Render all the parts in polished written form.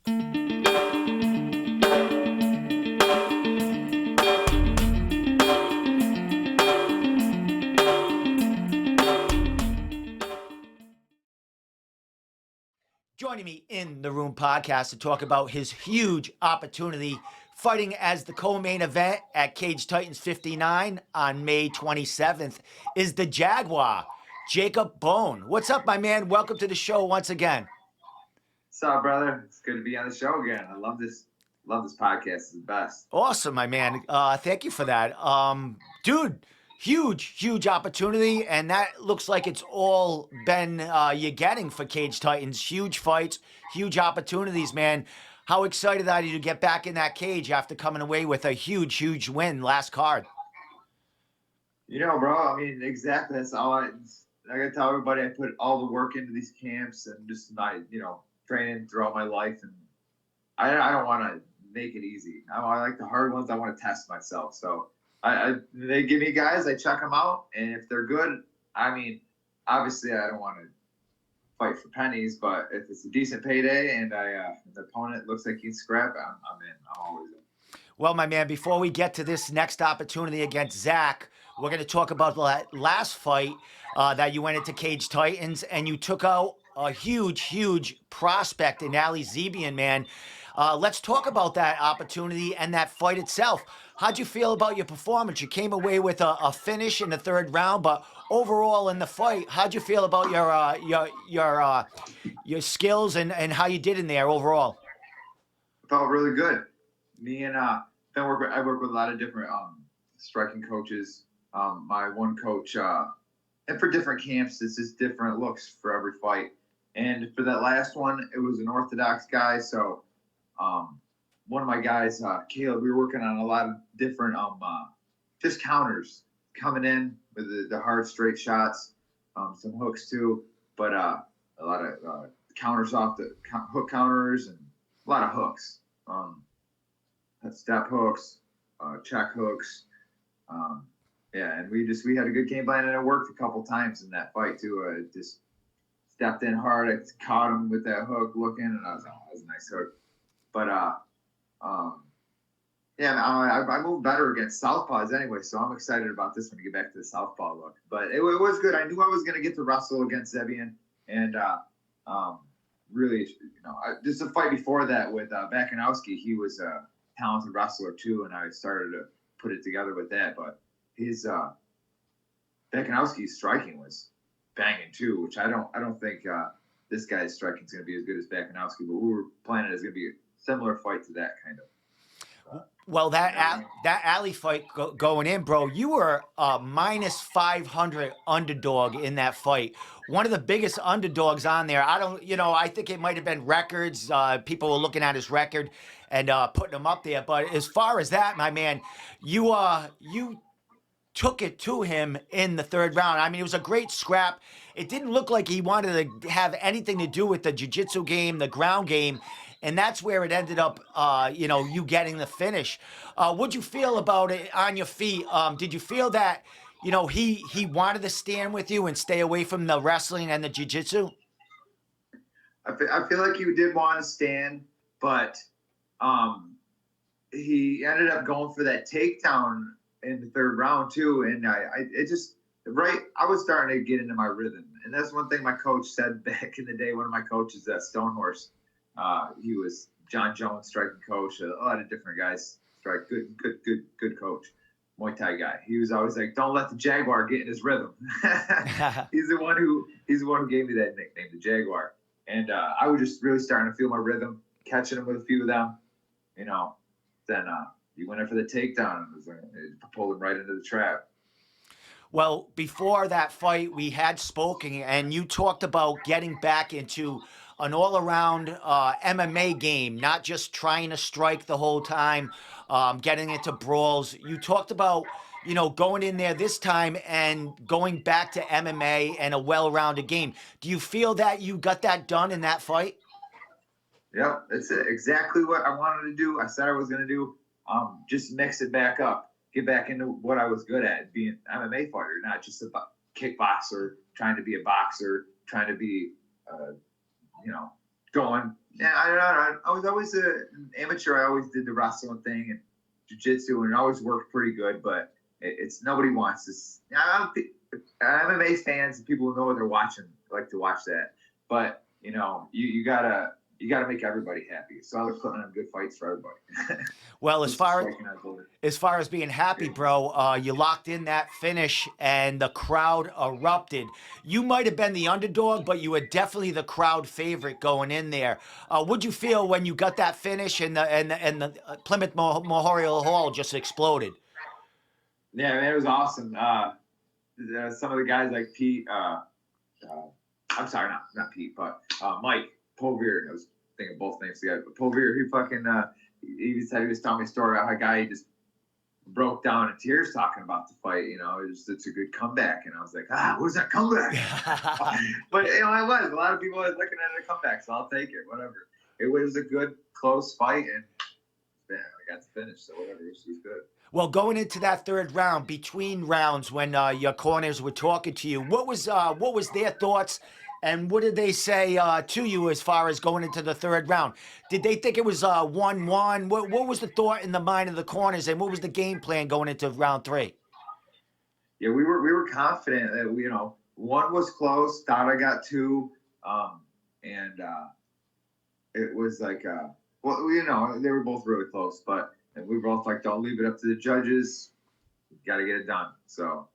Joining me in the room podcast to talk about his huge opportunity fighting as the co-main event at Cage Titans 59 on May 27th is the Jaguar, Jacob Bohn. What's up, my man? Welcome to the show once again. What's up, brother? It's good to be on the show again. I love this. Love this podcast. It's the best. Awesome, my man. Thank you for that. Dude, huge opportunity, and that looks like it's all been you're getting for Cage Titans. Huge fights, huge opportunities, man. How excited are you to get back in that cage after coming away with a huge win last card? Bro. I mean, exactly. That's all I gotta tell everybody. I put all the work into these camps and just my, training throughout my life, and I don't want to make it easy. I like the hard ones. I want to test myself. So they give me guys. I check them out, and if they're good, I mean, obviously I don't want to fight for pennies, but if it's a decent payday and the opponent looks like he's scrap, I'm in. I'm always in. Well, my man, before we get to this next opportunity against Zach, we're going to talk about the last fight that you went into Cage Titans, and you took out a huge prospect in Ali Zebian, man. Let's talk about that opportunity and that fight itself. How'd you feel about your performance? You came away with a finish in the third round, but overall in the fight, how'd you feel about your skills and how you did in there overall? Felt really good. Me and I work with a lot of different striking coaches. My one coach, and for different camps, it's just different looks for every fight. And for that last one, it was an orthodox guy. So one of my guys, Caleb, we were working on a lot of different just counters coming in with the hard straight shots, some hooks too, but a lot of counters off the hook counters and a lot of hooks. Step hooks, check hooks. And we had a good game plan, and it worked a couple times in that fight too. Just stepped in hard. I caught him with that hook looking, and I was like, oh, that was a nice hook. But I moved better against southpaws anyway, so I'm excited about this one to get back to the southpaw look. But it was good. I knew I was going to get to wrestle against Zebian, and really, just a fight before that with Bakanowski, he was a talented wrestler too, and I started to put it together with that. But his Bakanowski's striking was banging too, which I don't think this guy's striking is going to be as good as Bakanowski, but we were planning it's going to be a similar fight to that kind of. Well, that alley fight going in, bro, you were a minus 500 underdog in that fight. One of the biggest underdogs on there. I think it might have been records. People were looking at his record and putting him up there. But as far as that, my man, you took it to him in the third round. I mean, it was a great scrap. It didn't look like he wanted to have anything to do with the jiu-jitsu game, the ground game. And that's where it ended up, you getting the finish. What'd you feel about it on your feet? Did you feel that, he wanted to stand with you and stay away from the wrestling and the jiu-jitsu? I feel like he did want to stand, but he ended up going for that takedown in the third round too. And I was starting to get into my rhythm. And that's one thing my coach said back in the day. One of my coaches at Stonehorse, he was John Jones striking coach, a lot of different guys strike, good coach, Muay Thai guy. He was always like, don't let the Jaguar get in his rhythm. He's the one who gave me that nickname, the Jaguar. And I was just really starting to feel my rhythm, catching him with a few of them, then he went in for the takedown and pulled him right into the trap. Well, before that fight, we had spoken, and you talked about getting back into an all-around MMA game, not just trying to strike the whole time, getting into brawls. You talked about, going in there this time and going back to MMA and a well-rounded game. Do you feel that you got that done in that fight? Yep, that's it. Exactly what I wanted to do. I said I was going to do. Just mix it back up, get back into what I was good at, being an MMA fighter, not just a kickboxer, trying to be a boxer, trying to be, going Yeah, I don't know. I was always an amateur. I always did the wrestling thing and jiu-jitsu, and it always worked pretty good. But it's nobody wants this. I don't think MMA fans, people who know what they're watching, like to watch that. But you gotta make everybody happy. So I was putting on good fights for everybody. Well, Just striking out bullet. as far as being happy, bro, you locked in that finish and the crowd erupted. You might have been the underdog, but you were definitely the crowd favorite going in there. What'd you feel when you got that finish and the Plymouth Memorial Hall just exploded? Yeah, man, it was awesome. Some of the guys like Pete. I'm sorry, not Pete, but Mike Povir. I was thinking both names together. But Povir, he said he was telling me a story about how a guy just broke down in tears talking about the fight. It's a good comeback, and I was like, where's that comeback? But I was. A lot of people was looking at a comeback, so I'll take it. Whatever. It was a good close fight, and man, I got to finish, so whatever. It was good. Well, going into that third round, between rounds, when your corners were talking to you, what was their thoughts, and what did they say to you as far as going into the third round? Did they think it was 1-1? What was the thought in the mind of the corners, and what was the game plan going into round three? Yeah, we were confident that one was close. Thought I got two, and it was like they were both really close, but. And we were both like, don't leave it up to the judges. Got to get it done. So.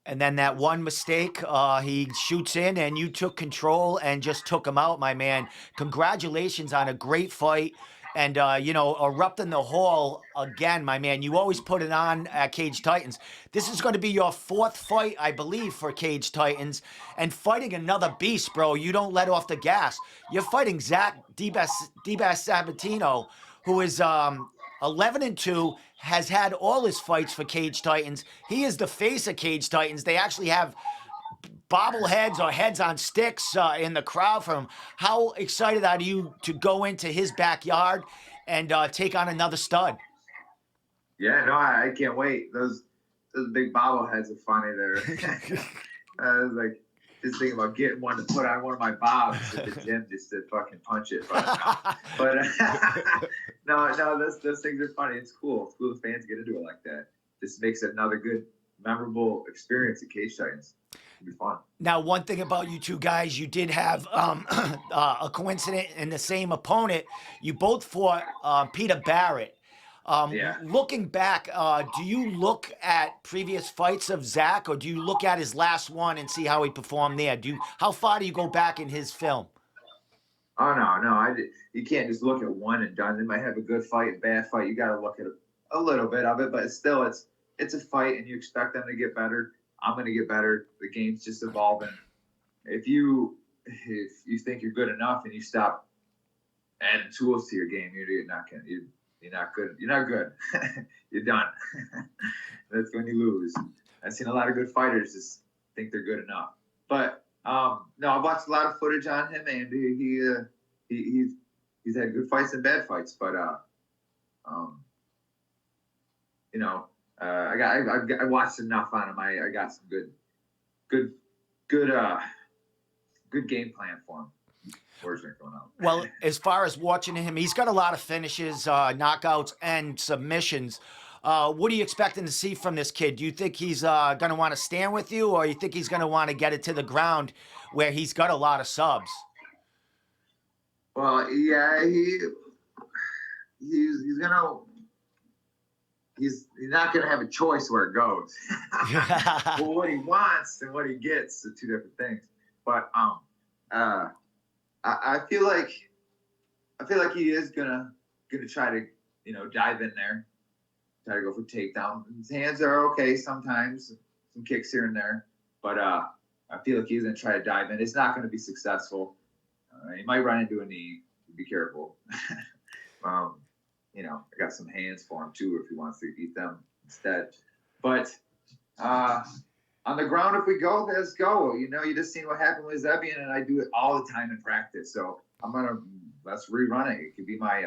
And then that one mistake, he shoots in, and you took control and just took him out, my man. Congratulations on a great fight. And, erupting the hall again, my man. You always put it on at Cage Titans. This is going to be your fourth fight, I believe, for Cage Titans. And fighting another beast, bro. You don't let off the gas. You're fighting Zach D-Bass Sabatino, who is 11-2, has had all his fights for Cage Titans. He is the face of Cage Titans. They actually have bobbleheads or heads on sticks in the crowd for him. How excited are you to go into his backyard and take on another stud? Yeah, no, I can't wait. Those big bobbleheads are funny there. I was like, just thinking about getting one to put on one of my bobs at the gym just to fucking punch it. But no, those things are funny. It's cool. It's cool if fans get into it like that. This makes it another good, memorable experience at Cage Titans. It'll be fun. Now, one thing about you two guys, you did have a coincidence in the same opponent. You both fought Peter Barrett. Yeah. Looking back, do you look at previous fights of Zach, or do you look at his last one and see how he performed there? How far do you go back in his film? Oh no, you can't just look at one and done. They might have a good fight, bad fight. You got to look at a little bit of it, but still, it's a fight, and you expect them to get better. I'm going to get better. The game's just evolving. If you think you're good enough and you stop adding tools to your game, you're not good. You're not good. You're done. That's when you lose. I've seen a lot of good fighters just think they're good enough. But no, I've watched a lot of footage on him, and he's had good fights and bad fights. But I watched enough on him. I got some good game plan for him. Well, as far as watching him, he's got a lot of finishes, knockouts, and submissions. What are you expecting to see from this kid? Do you think he's going to want to stand with you, or you think he's going to want to get it to the ground where he's got a lot of subs? Well, yeah, he's not going to have a choice where it goes. Well, what he wants and what he gets are two different things. But I feel like he is gonna try to dive in there, try to go for takedown. His hands are okay sometimes, some kicks here and there, but I feel like he's gonna try to dive in. It's not gonna be successful. He might run into a knee. Be careful. I got some hands for him too if he wants to eat them instead. But on the ground, if we go, let's go. You just seen what happened with Zebian, and I do it all the time in practice. So let's rerun it. It could be my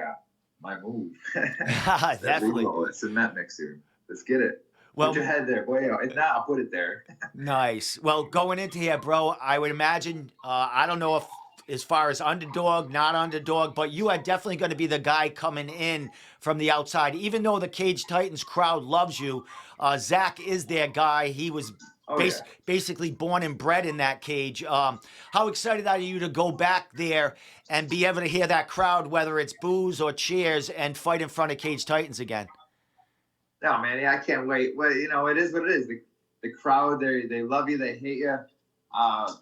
move. Definitely. Let's cement mix here. Let's get it. Well, put your head there, boy. If not, I'll put it there. Nice. Well, going into here, bro, I would imagine, I don't know if as far as underdog, not underdog, but you are definitely going to be the guy coming in from the outside. Even though the Cage Titans crowd loves you, Zach is their guy. He was Oh yeah. basically born and bred in that cage. How excited are you to go back there and be able to hear that crowd, whether it's boos or cheers, and fight in front of Cage Titans again? No, man, yeah, I can't wait. Well, it is what it is. The crowd, they love you, they hate you. Uh,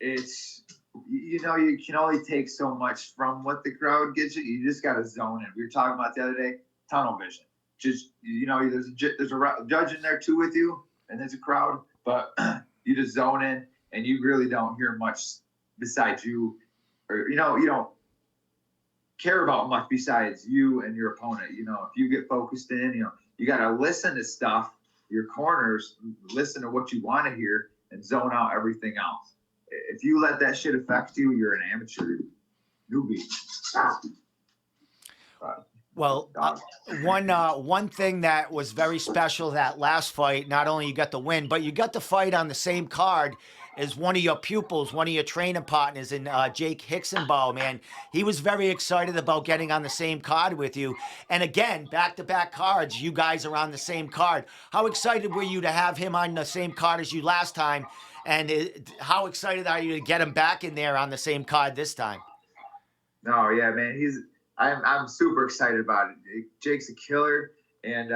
it's you can only take so much from what the crowd gives you. You just got to zone in. We were talking about the other day, tunnel vision. Just there's a judge in there too with you, and there's a crowd, but you just zone in, and you really don't hear much besides you, or you don't care about much besides you and your opponent. If you get focused in, you got to listen to stuff, your corners, listen to what you want to hear, and zone out everything else. If you let that shit affect you, you're an amateur newbie. Well, one thing that was very special that last fight, not only you got the win, but you got the fight on the same card as one of your pupils, one of your training partners, in Jake Hicksonbaugh, man. He was very excited about getting on the same card with you. And again, back-to-back cards, you guys are on the same card. How excited were you to have him on the same card as you last time? And how excited are you to get him back in there on the same card this time? No, yeah, man, I'm super excited about it. Jake's a killer, and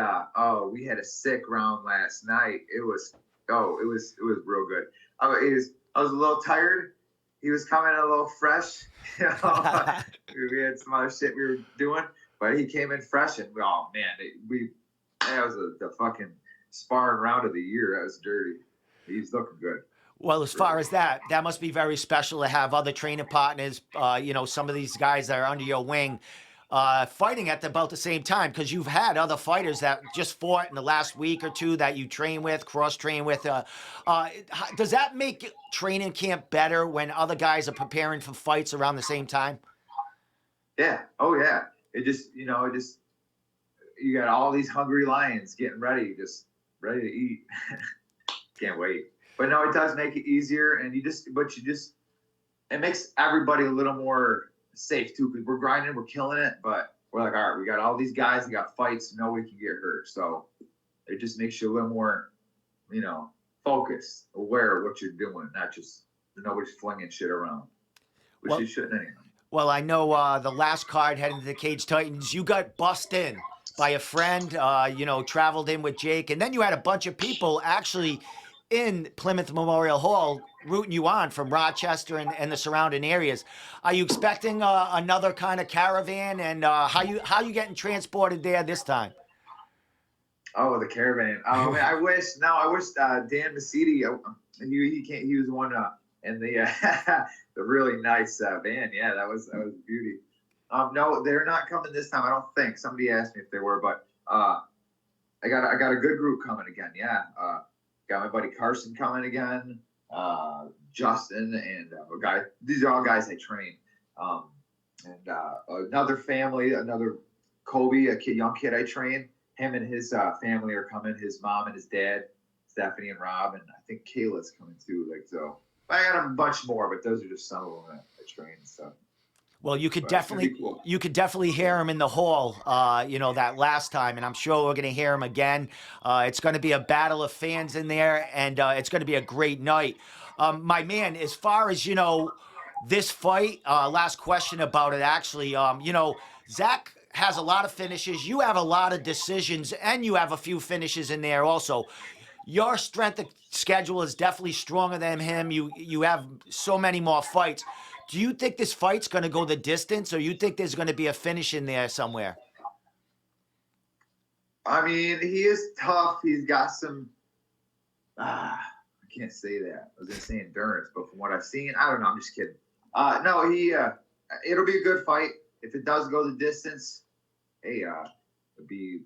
we had a sick round last night. It was real good. I was a little tired. He was coming a little fresh. We had some other shit we were doing, but he came in fresh, and oh man, that was the fucking sparring round of the year. That was dirty. He's looking good. Well, as far as that must be very special to have other training partners, some of these guys that are under your wing, fighting at about the same time, because you've had other fighters that just fought in the last week or two that you train with, cross-train with. Does that make training camp better when other guys are preparing for fights around the same time? Yeah. Oh, yeah. You got all these hungry lions getting ready, just ready to eat. Can't wait. But no, it does make it easier, and it makes everybody a little more safe too, because we're grinding, we're killing it, but we're like, all right, we got all these guys, we got fights, nobody can get hurt. So it just makes you a little more, focused, aware of what you're doing, not just nobody's flinging shit around, which you shouldn't anyway. Well, I know the last card heading to the Cage Titans, you got bussed in by a friend, traveled in with Jake, and then you had a bunch of people actually in Plymouth Memorial Hall rooting you on from Rochester and the surrounding areas. Are you expecting another kind of caravan, and how you getting transported there this time? Oh, the caravan. Oh man, I wish Dan Masidi, he was the one in the the really nice van. Yeah, that was a beauty. No, they're not coming this time. I don't think. Somebody asked me if they were, but I got a good group coming again. Yeah. Got my buddy Carson coming again, Justin, and a guy. These are all guys I train. And another family, another Kobe, young kid I train. Him and his family are coming. His mom and his dad, Stephanie and Rob, and I think Kayla's coming too. So. I got a bunch more, but those are just some of them that I train and stuff. Well, you could definitely hear him in the hall, that last time, and I'm sure we're going to hear him again. It's going to be a battle of fans in there, and it's going to be a great night. My man, as far as, this fight, last question about it, actually, Zach has a lot of finishes. You have a lot of decisions, and you have a few finishes in there also. Your strength of schedule is definitely stronger than him. You have so many more fights. Do you think this fight's going to go the distance, or you think there's going to be a finish in there somewhere? I mean, he is tough. He's got some. I can't say that. I was going to say endurance, but from what I've seen, I don't know. I'm just kidding. No, it'll be a good fight. If it does go the distance, hey, we'll be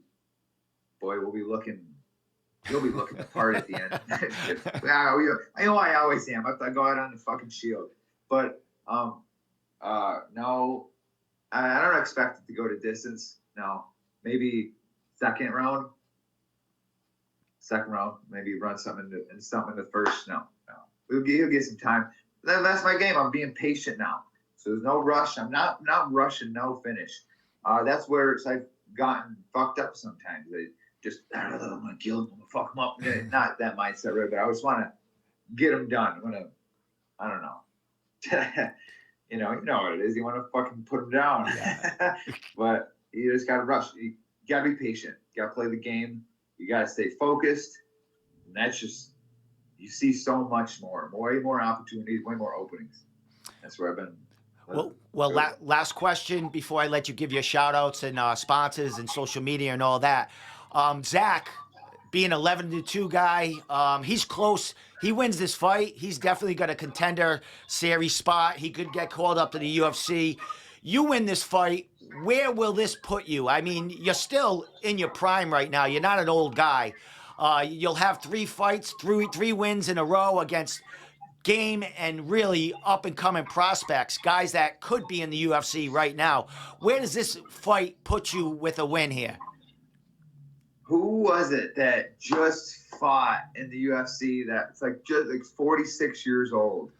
looking. You'll be looking the part at the end. I know I always am. I go out on the fucking shield, but no, I don't expect it to go to distance. No, maybe second round, maybe run something in the first. No, he'll get some time. That's my game. I'm being patient now. So there's no rush. I'm not rushing, no finish. That's where I've gotten fucked up sometimes. I just, I'm gonna kill him, I'm gonna fuck him up. Not that mindset, right? But I just want to get him done. I don't know. You know what it is. You want to fucking put him down. Yeah. But you just gotta rush. You gotta be patient. You gotta play the game. You gotta stay focused. And that's just, you see so much more, way more opportunities, way more openings. That's where I've been. Last question before I let you give your shout outs and sponsors and social media and all that. Zach, being 11-2 guy, he's close. He wins this fight. He's definitely got a contender series spot. He could get called up to the UFC. You win this fight. Where will this put you? I mean, you're still in your prime right now. You're not an old guy. You'll have 3 fights, three wins in a row against game and really up and coming prospects, guys that could be in the UFC right now. Where does this fight put you with a win here? Who was it that just fought in the UFC that's just 46 years old?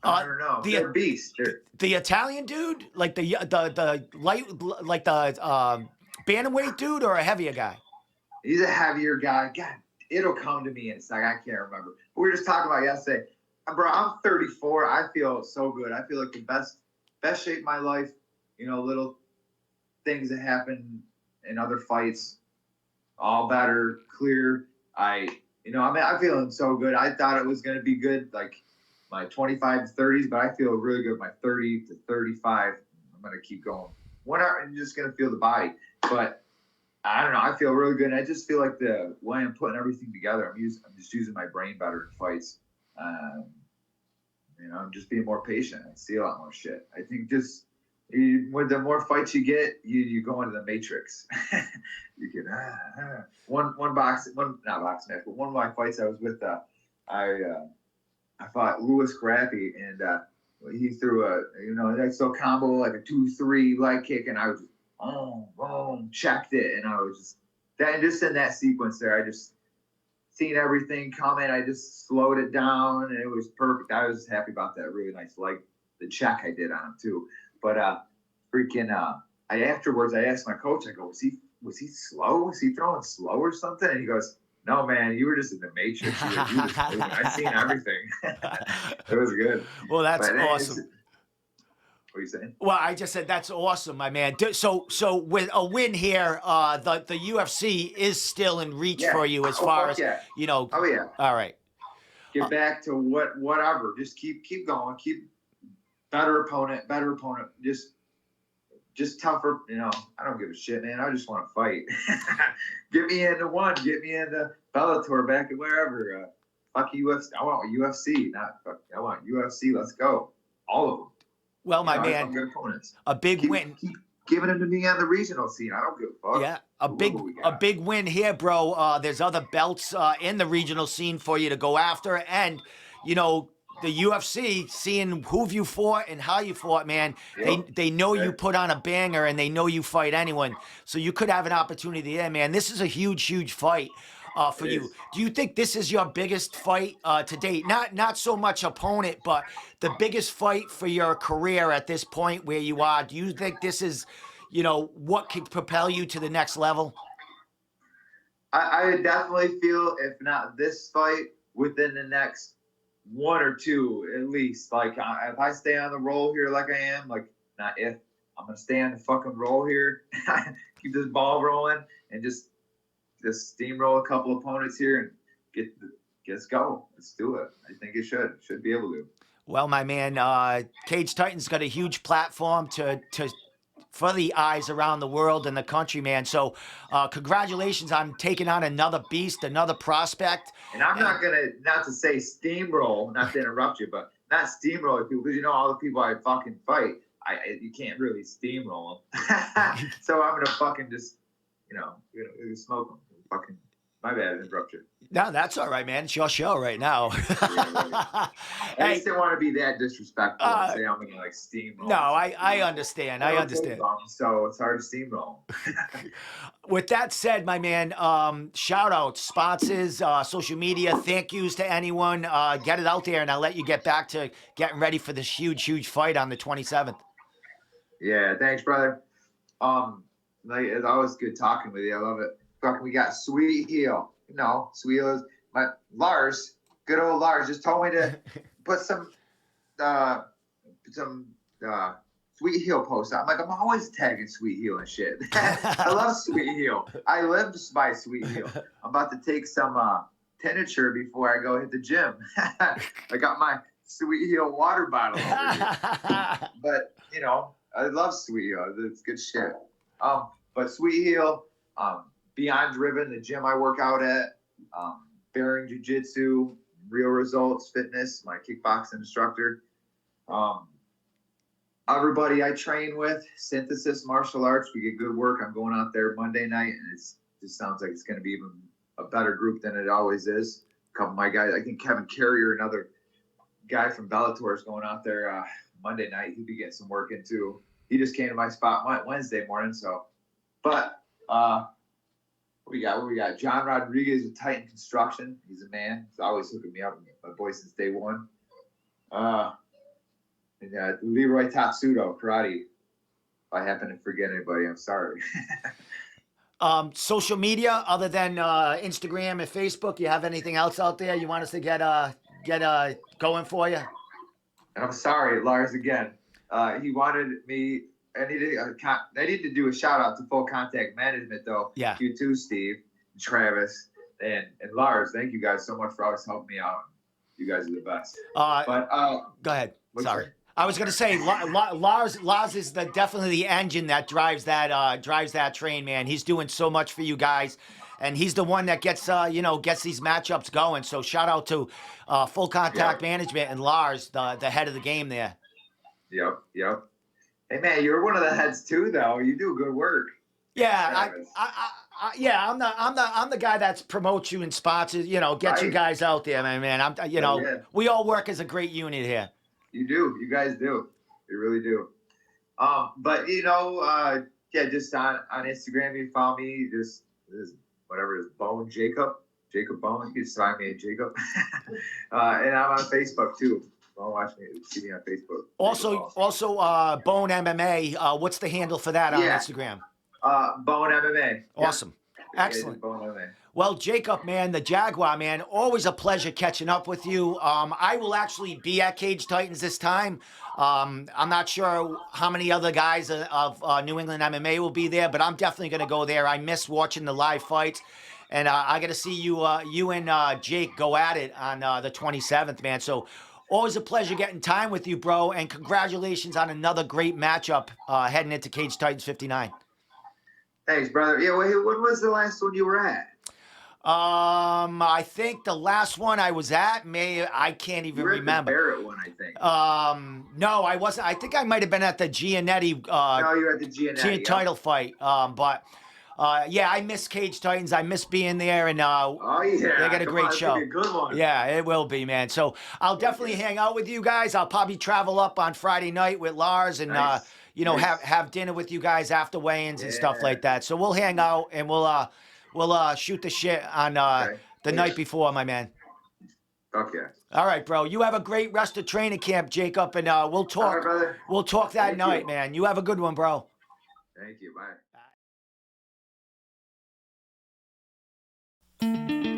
I don't know. They're beasts. The Italian dude, like the light, like the bantamweight dude, or a heavier guy? He's a heavier guy. God, it'll come to me in a second. I can't remember. We were just talking about yesterday. Bro, I'm 34. I feel so good. I feel like the best shape of my life. You know, little things that happen in other fights, all better, clear. I'm feeling so good. I thought it was gonna be good, like my 25 to 30s, but I feel really good. My 30 to 35. I'm gonna keep going. I'm just gonna feel the body, but I don't know. I feel really good. And I just feel like the way I'm putting everything together, I'm just using my brain better in fights. I'm just being more patient. I see a lot more shit. I think just with the more fights you get, you go into the matrix. You get one not boxing match, but one of my fights I was with. I fought Louis Graffy, and he threw a next combo like a 2-3 leg kick, and I was just boom, checked it, and I was just in that sequence there. I just seen everything coming. I just slowed it down, and it was perfect. I was happy about that. Really nice leg, the check I did on him too. But afterwards I asked my coach. I go, was he slow? Was he throwing slow or something? And he goes, no, man, you were just in the matrix. You were just moving. I seen everything. It was good. Well, that's awesome. What are you saying? Well, I just said that's awesome, my man. So with a win here, the UFC is still in reach for you as far as you know. Oh yeah. All right. Get back to whatever. Just keep going. Keep better opponent. Just tougher. I don't give a shit, man. I just want to fight. Get me into one. Get me into Bellator back at wherever. Fuck UFC. I want UFC. I want UFC. Let's go. All of them. Well, my man, a big win. Keep giving them to me on the regional scene. I don't give a fuck. Yeah, a big win here, bro. There's other belts in the regional scene for you to go after, and the UFC, seeing who you fought and how you fought, man. Yep. They know you put on a banger, and they know you fight anyone. So you could have an opportunity there, man. This is a huge fight. For you. Do you think this is your biggest fight to date? Not so much opponent, but the biggest fight for your career at this point where you are. Do you think this is, what could propel you to the next level? I definitely feel, if not this fight, within the next 1 or 2 at least. Like, if I stay on the roll here like I am, like, not if, I'm going to stay on the fucking roll here, keep this ball rolling, and just steamroll a couple opponents here and let's go. Let's do it. I think it should be able to. Well, my man, Cage Titan's got a huge platform for the eyes around the world and the country, man. So congratulations on taking on another beast, another prospect. And I'm not to say steamroll, not to interrupt you, but not steamroll people, because all the people I fucking fight, you can't really steamroll them. So I'm going to fucking just, smoke them. Fucking My bad, I interrupted. No, that's all right, man. It's your show right now. Yeah, right. I Hey, just didn't want to be that disrespectful and say I'm gonna like no, steamroll. I understand. I I don't take understand. them, so it's hard to steamroll. With that said, my man, shout out, sponsors, social media, thank yous to anyone. Get it out there, and I'll let you get back to getting ready for this huge, huge fight on the 27th. Yeah, thanks, brother. Like it's always good talking with you. I love it. Fucking, we got Sweet Heel. You know, Sweet Heel is my Lars. Good old Lars just told me to put some uh Sweet Heel posts out. I'm like, I'm always tagging Sweet Heel and shit. I love Sweet Heel. I live by Sweet Heel. I'm about to take some temperature before I go hit the gym. I got my Sweet Heel water bottle over here. But you know, I love Sweet Heel. It's good shit. But Sweet Heel, Beyond Driven, the gym I work out at, Bearing Jiu Jitsu, Real Results Fitness, my kickboxing instructor. Everybody I train with, Synthesis Martial Arts, we get good work. I'm going out there Monday night, and it just sounds like it's going to be even a better group than it always is. A couple of my guys, I think Kevin Carrier, another guy from Bellator, is going out there Monday night. He'll be getting some work in too. He just came to my spot Wednesday morning. So, but what we got John Rodriguez with Titan Construction. He's a man. He's always hooking me up. My boy since day one. And Leroy Tatsudo, karate. If I happen to forget anybody, I'm sorry. Social media other than Instagram and Facebook, you have anything else out there you want us to get going for you? And I'm sorry, Lars, again. He wanted me. I need to do a shout out to Full Contact Management, though. Yeah. You too, Steve, and Travis, and Lars. Thank you guys so much for always helping me out. You guys are the best. Go ahead. Sorry. I was gonna say Lars is definitely the engine that drives that train, man. He's doing so much for you guys, and he's the one that gets these matchups going. So shout out to Full Contact Management and Lars, the head of the game there. Yep. Hey man, you're one of the heads too, though. You do good work. Yeah, I'm the guy that promotes you and sponsors. Gets you guys out there, man. We all work as a great unit here. You do. You guys do. You really do. But just on Instagram, you follow me. This whatever it is, Bohn Jacob Bohn. You can just find me at Jacob. And I'm on Facebook too. Don't watch me. See me on Facebook. Also, Bohn MMA. What's the handle for that on Instagram? Bohn MMA. Awesome. Yeah. Excellent. Bohn MMA. Well, Jacob, man, the Jaguar, man, always a pleasure catching up with you. I will actually be at Cage Titans this time. I'm not sure how many other guys of New England MMA will be there, but I'm definitely going to go there. I miss watching the live fights, and I got to see you and Jake go at it on the 27th, man. So always a pleasure getting time with you, bro, and congratulations on another great matchup heading into Cage Titans 59. Thanks, brother. Yeah, when was the last one you were at? I think the last one I was at, I can't even remember. The Barrett one, I think. No, I wasn't. I think I might have been at the Giannetti. No, you were at the Giannetti title fight. I miss Cage Titans. I miss being there, and they got a great show. A good one. Yeah, it will be, man. So I'll definitely hang out with you guys. I'll probably travel up on Friday night with Lars and have dinner with you guys after weigh-ins and stuff like that. So we'll hang out and we'll shoot the shit on the night before, my man. Okay. All right, bro. You have a great rest of training camp, Jacob, and we'll talk. All right, brother. We'll talk that night, man. You have a good one, bro. Thank you. Bye.